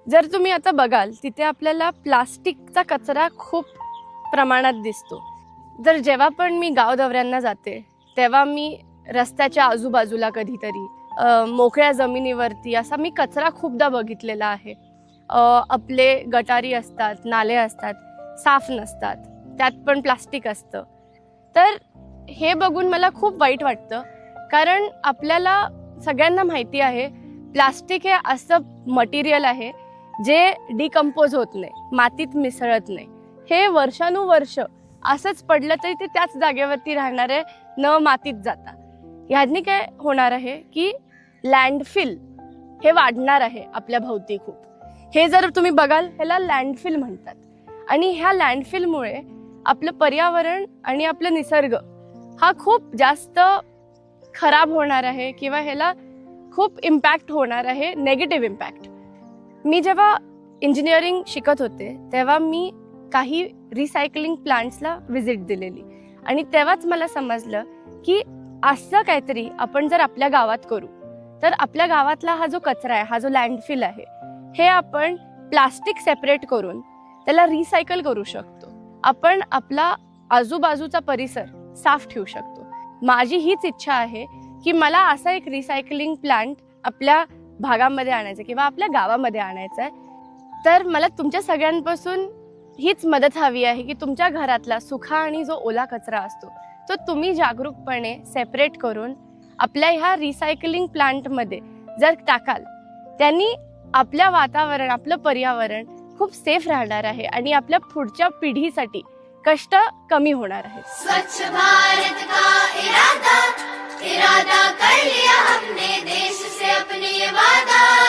जर तुम्ही आता बघाल तिथे आपल्याला प्लास्टिकचा कचरा खूप प्रमाणात दिसतो. जर जेव्हा पण मी गाव दौऱ्यांना जाते तेव्हा मी रस्त्याच्या आजूबाजूला कधीतरी मोकळ्या जमिनीवरती असा मी कचरा खूपदा बघितलेला आहे. आपले गटारी असतात, नाले असतात, साफ नसतात, त्यात पण प्लास्टिक असतं. तर हे बघून मला खूप वाईट वाटतं, कारण आपल्याला सगळ्यांना माहिती आहे प्लास्टिक हे असं मटेरियल आहे जे डिकम्पोज होत नाही, मातीत मिसळत नाही. हे वर्षानुवर्ष असंच पडलं तरी ते त्याच जागेवरती राहणार आहे, न मातीत जाता. ह्यानी काय होणार आहे की लँडफिल हे वाढणार आहे आपल्या भोवती खूप. हे जर तुम्ही बघाल ह्याला लँडफिल म्हणतात. आणि ह्या लँडफिलमुळे आपलं पर्यावरण आणि आपलं निसर्ग हा खूप जास्त खराब होणार आहे किंवा ह्याला खूप इम्पॅक्ट होणार आहे, नेगेटिव्ह इम्पॅक्ट. मी जेव्हा इंजिनिअरिंग शिकत होते तेव्हा मी काही रिसायकलिंग प्लांट्सला व्हिजिट दिलेली आणि तेव्हाच मला समजलं की असं काहीतरी आपण जर आपल्या गावात करू तर आपल्या गावातला हा जो कचरा आहे, हा जो लँडफिल आहे, हे आपण प्लास्टिक सेपरेट करून त्याला रिसायकल करू शकतो. आपण आपला आजूबाजूचा परिसर साफ ठेवू शकतो. माझी हीच इच्छा आहे की मला असा एक रिसायकलिंग प्लांट आपल्या भागामध्ये आणायचा किंवा आपल्या गावामध्ये आणायचा आहे. तर मला तुमच्या सगळ्यांपासून हीच मदत हवी आहे की तुमच्या घरातला सुखा आणि जो ओला कचरा असतो तो तुम्ही जागरूकपणे सेपरेट करून आपल्या ह्या रिसायकलिंग प्लांटमध्ये जर टाकाल, त्यांनी आपल्या वातावरण, आपलं पर्यावरण खूप सेफ राहणार आहे आणि आपल्या पुढच्या पिढीसाठी कष्ट कमी होणार आहे. स्वच्छ भारत का इरादा इरादा कर लिया हमने, देश से अपने ये वादा.